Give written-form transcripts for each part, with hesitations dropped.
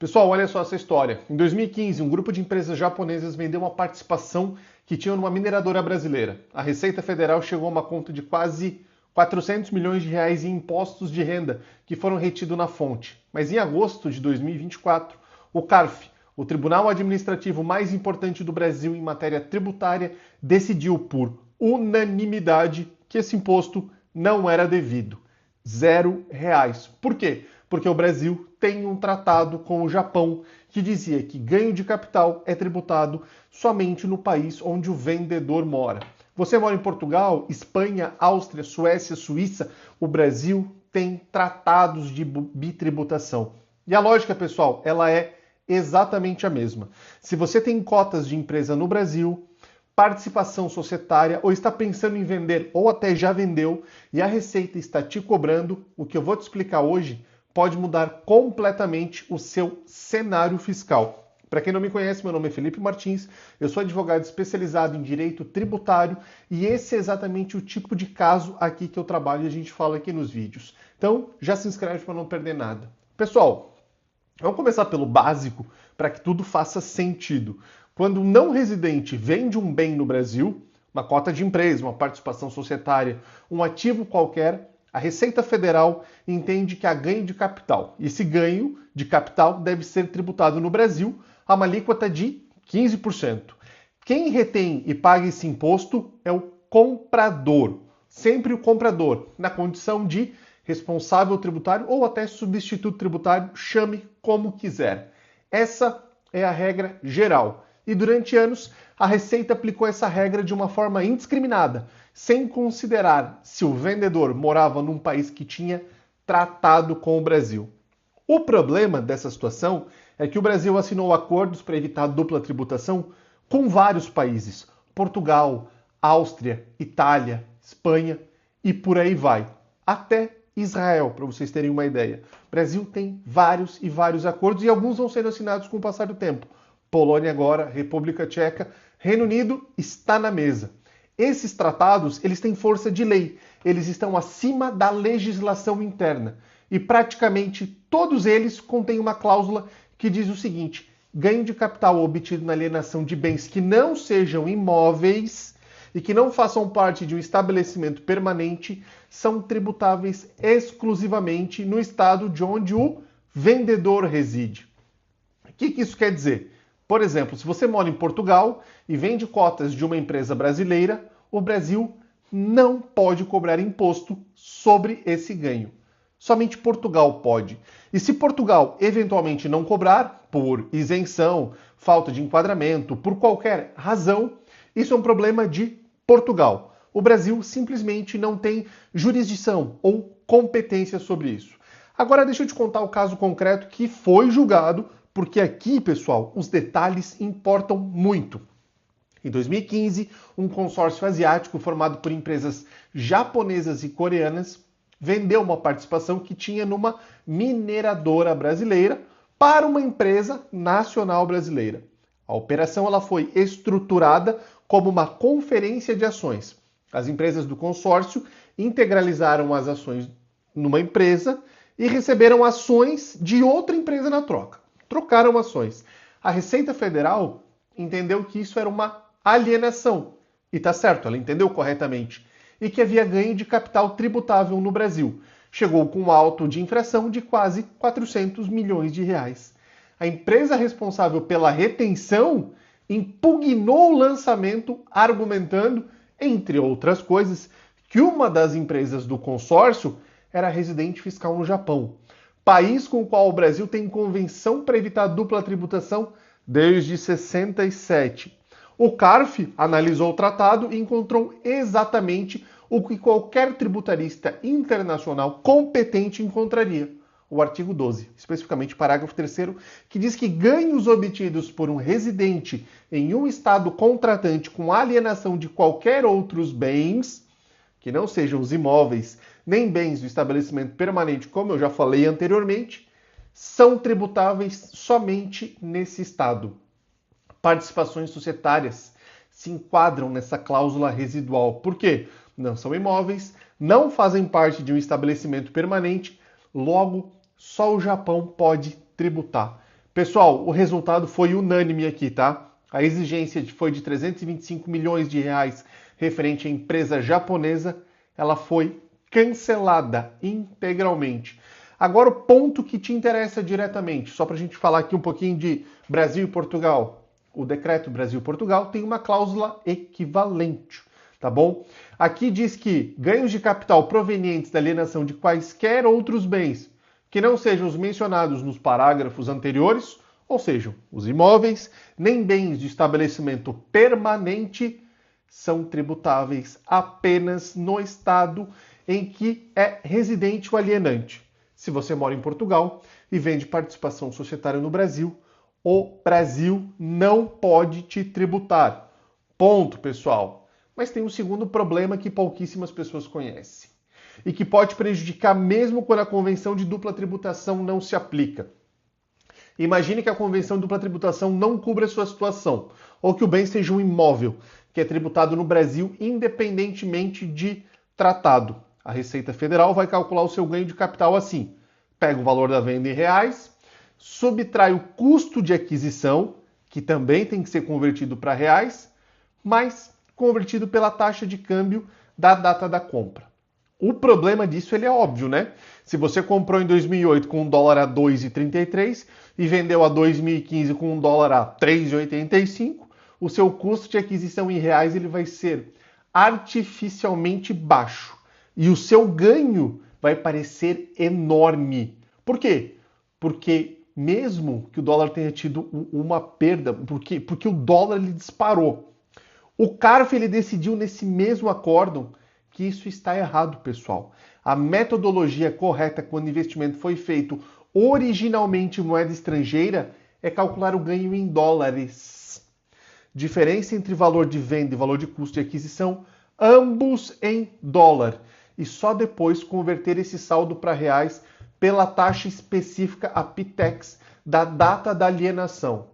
Pessoal, olha só essa história. Em 2015, um grupo de empresas japonesas vendeu uma participação que tinha numa mineradora brasileira. A Receita Federal chegou a uma conta de quase 400 milhões de reais em impostos de renda que foram retidos na fonte. Mas em agosto de 2024, o CARF, o Tribunal Administrativo mais importante do Brasil em matéria tributária, decidiu por unanimidade que esse imposto não era devido. R$ 0. Por quê? Porque o Brasil tem um tratado com o Japão que dizia que ganho de capital é tributado somente no país onde o vendedor mora. Você mora em Portugal, Espanha, Áustria, Suécia, Suíça, o Brasil tem tratados de bitributação. E a lógica, pessoal, ela é exatamente a mesma. Se você tem cotas de empresa no Brasil, participação societária, ou está pensando em vender, ou até já vendeu, e a Receita está te cobrando, o que eu vou te explicar hoje pode mudar completamente o seu cenário fiscal. Para quem não me conhece, meu nome é Felipe Martins, eu sou advogado especializado em direito tributário e esse é exatamente o tipo de caso aqui que eu trabalho e a gente fala aqui nos vídeos. Então, já se inscreve para não perder nada. Pessoal, vamos começar pelo básico para que tudo faça sentido. Quando um não residente vende um bem no Brasil, uma cota de empresa, uma participação societária, um ativo qualquer, a Receita Federal entende que há ganho de capital. E esse ganho de capital deve ser tributado no Brasil a uma alíquota de 15%. Quem retém e paga esse imposto é o comprador. Sempre o comprador, na condição de responsável tributário ou até substituto tributário, chame como quiser. Essa é a regra geral. E durante anos, a Receita aplicou essa regra de uma forma indiscriminada, sem considerar se o vendedor morava num país que tinha tratado com o Brasil. O problema dessa situação é que o Brasil assinou acordos para evitar dupla tributação com vários países: Portugal, Áustria, Itália, Espanha e por aí vai. Até Israel, para vocês terem uma ideia. O Brasil tem vários e vários acordos e alguns vão sendo assinados com o passar do tempo. Polônia agora, República Tcheca, Reino Unido está na mesa. Esses tratados, eles têm força de lei, eles estão acima da legislação interna. E praticamente todos eles contêm uma cláusula que diz o seguinte: ganho de capital obtido na alienação de bens que não sejam imóveis e que não façam parte de um estabelecimento permanente são tributáveis exclusivamente no estado de onde o vendedor reside. O que isso quer dizer? Por exemplo, se você mora em Portugal e vende cotas de uma empresa brasileira, o Brasil não pode cobrar imposto sobre esse ganho. Somente Portugal pode. E se Portugal eventualmente não cobrar, por isenção, falta de enquadramento, por qualquer razão, isso é um problema de Portugal. O Brasil simplesmente não tem jurisdição ou competência sobre isso. Agora deixa eu te contar o caso concreto que foi julgado, porque aqui, pessoal, os detalhes importam muito. Em 2015, um consórcio asiático formado por empresas japonesas e coreanas vendeu uma participação que tinha numa mineradora brasileira para uma empresa nacional brasileira. A operação ela foi estruturada como uma conferência de ações. As empresas do consórcio integralizaram as ações numa empresa e receberam ações de outra empresa na troca. Trocaram ações. A Receita Federal entendeu que isso era uma alienação. E tá certo, ela entendeu corretamente. E que havia ganho de capital tributável no Brasil. Chegou com um auto de infração de quase 400 milhões de reais. A empresa responsável pela retenção impugnou o lançamento, argumentando, entre outras coisas, que uma das empresas do consórcio era residente fiscal no Japão, país com o qual o Brasil tem convenção para evitar dupla tributação desde 67. O CARF analisou o tratado e encontrou exatamente o que qualquer tributarista internacional competente encontraria. O artigo 12, especificamente parágrafo 3º, que diz que ganhos obtidos por um residente em um estado contratante com alienação de qualquer outros bens, que não sejam os imóveis, nem bens do estabelecimento permanente, como eu já falei anteriormente, são tributáveis somente nesse estado. Participações societárias se enquadram nessa cláusula residual. Por quê? Não são imóveis, não fazem parte de um estabelecimento permanente, logo, só o Japão pode tributar. Pessoal, o resultado foi unânime aqui, tá? A exigência foi de 325 milhões de reais referente à empresa japonesa, ela foi cancelada integralmente. Agora o ponto que te interessa diretamente, só para a gente falar aqui um pouquinho de Brasil e Portugal. O decreto Brasil-Portugal tem uma cláusula equivalente, tá bom? Aqui diz que ganhos de capital provenientes da alienação de quaisquer outros bens que não sejam os mencionados nos parágrafos anteriores, ou seja, os imóveis, nem bens de estabelecimento permanente, são tributáveis apenas no estado em que é residente o alienante. Se você mora em Portugal e vende participação societária no Brasil, o Brasil não pode te tributar. Ponto, pessoal. Mas tem um segundo problema que pouquíssimas pessoas conhecem e que pode prejudicar mesmo quando a convenção de dupla tributação não se aplica. Imagine que a convenção de dupla tributação não cubra a sua situação, ou que o bem seja um imóvel, que é tributado no Brasil independentemente de tratado. A Receita Federal vai calcular o seu ganho de capital assim: pega o valor da venda em reais, subtrai o custo de aquisição, que também tem que ser convertido para reais, mas convertido pela taxa de câmbio da data da compra. O problema disso ele é óbvio, né? Se você comprou em 2008 com um dólar a 2,33 e vendeu a 2015 com um dólar a 3,85, o seu custo de aquisição em reais ele vai ser artificialmente baixo. E o seu ganho vai parecer enorme. Por quê? Porque mesmo que o dólar tenha tido uma perda, porque o dólar ele disparou. O CARF ele decidiu nesse mesmo acórdão que isso está errado, pessoal. A metodologia correta quando o investimento foi feito originalmente em moeda estrangeira é calcular o ganho em dólares. Diferença entre valor de venda e valor de custo de aquisição, ambos em dólar. E só depois converter esse saldo para reais pela taxa específica, a PITEX, da data da alienação.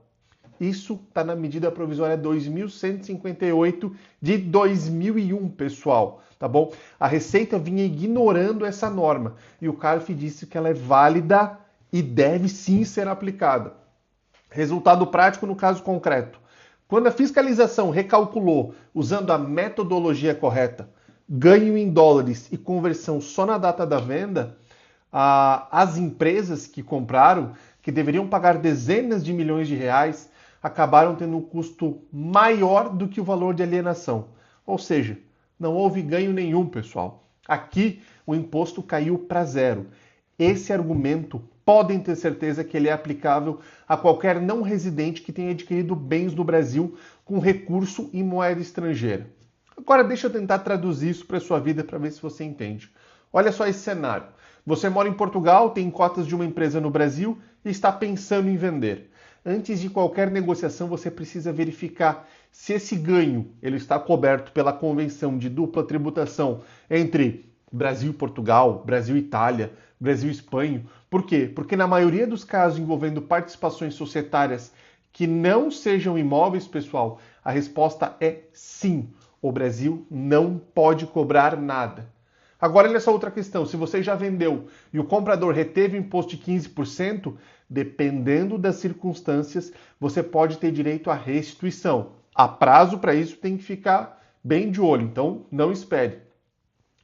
Isso está na medida provisória 2158 de 2001, pessoal, tá bom? A Receita vinha ignorando essa norma e o CARF disse que ela é válida e deve sim ser aplicada. Resultado prático no caso concreto. Quando a fiscalização recalculou, usando a metodologia correta, ganho em dólares e conversão só na data da venda, as empresas que compraram, que deveriam pagar dezenas de milhões de reais, acabaram tendo um custo maior do que o valor de alienação. Ou seja, não houve ganho nenhum, pessoal. Aqui o imposto caiu para zero. Esse argumento, podem ter certeza que ele é aplicável a qualquer não residente que tenha adquirido bens no Brasil com recurso em moeda estrangeira. Agora deixa eu tentar traduzir isso para a sua vida para ver se você entende. Olha só esse cenário. Você mora em Portugal, tem cotas de uma empresa no Brasil e está pensando em vender. Antes de qualquer negociação, você precisa verificar se esse ganho ele está coberto pela convenção de dupla tributação entre Brasil e Portugal, Brasil e Itália, Brasil e Espanha. Por quê? Porque na maioria dos casos envolvendo participações societárias que não sejam imóveis, pessoal, a resposta é sim. O Brasil não pode cobrar nada. Agora, olha essa outra questão. Se você já vendeu e o comprador reteve o imposto de 15%, dependendo das circunstâncias, você pode ter direito à restituição. A prazo para isso tem que ficar bem de olho, então não espere.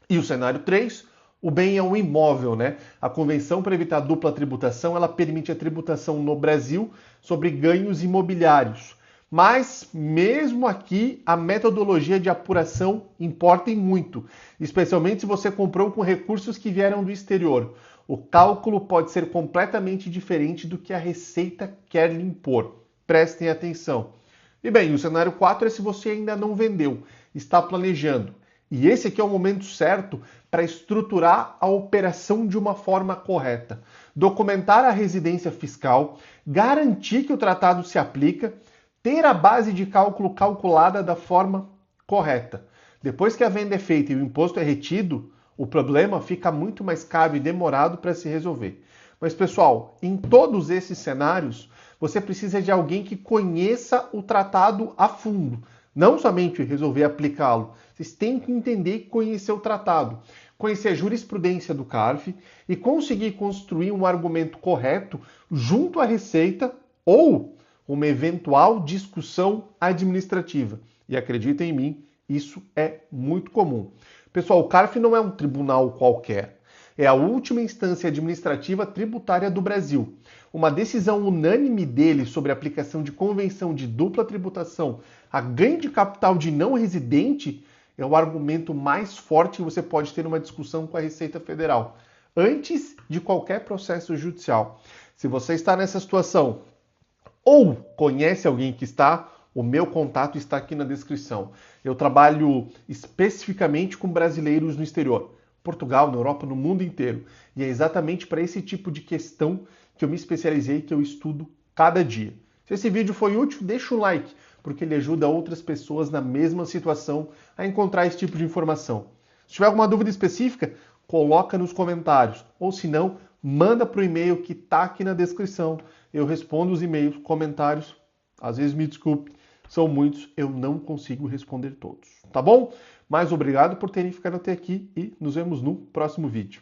E o cenário 3, o bem é um imóvel, né? A convenção para evitar dupla tributação, ela permite a tributação no Brasil sobre ganhos imobiliários. Mas, mesmo aqui, a metodologia de apuração importa em muito, especialmente se você comprou com recursos que vieram do exterior. O cálculo pode ser completamente diferente do que a Receita quer lhe impor. Prestem atenção. E bem, o cenário 4 é se você ainda não vendeu, está planejando. E esse aqui é o momento certo para estruturar a operação de uma forma correta. Documentar a residência fiscal, garantir que o tratado se aplica, ter a base de cálculo calculada da forma correta. Depois que a venda é feita e o imposto é retido, o problema fica muito mais caro e demorado para se resolver. Mas, pessoal, em todos esses cenários, você precisa de alguém que conheça o tratado a fundo. Não somente resolver aplicá-lo. Vocês têm que entender e conhecer o tratado. Conhecer a jurisprudência do CARF e conseguir construir um argumento correto junto à Receita ou uma eventual discussão administrativa. E acreditem em mim, isso é muito comum. Pessoal, o CARF não é um tribunal qualquer. É a última instância administrativa tributária do Brasil. Uma decisão unânime dele sobre a aplicação de convenção de dupla tributação a ganho de capital de não residente é o argumento mais forte que você pode ter numa discussão com a Receita Federal, antes de qualquer processo judicial. Se você está nessa situação ou conhece alguém que está, o meu contato está aqui na descrição. Eu trabalho especificamente com brasileiros no exterior, Portugal, na Europa, no mundo inteiro. E é exatamente para esse tipo de questão que eu me especializei, que eu estudo cada dia. Se esse vídeo foi útil, deixa o like, porque ele ajuda outras pessoas na mesma situação a encontrar esse tipo de informação. Se tiver alguma dúvida específica, coloca nos comentários. Ou se não, manda para o e-mail que está aqui na descrição. Eu respondo os e-mails, comentários. Às vezes me desculpe, são muitos, eu não consigo responder todos. Tá bom? Mas obrigado por terem ficado até aqui e nos vemos no próximo vídeo.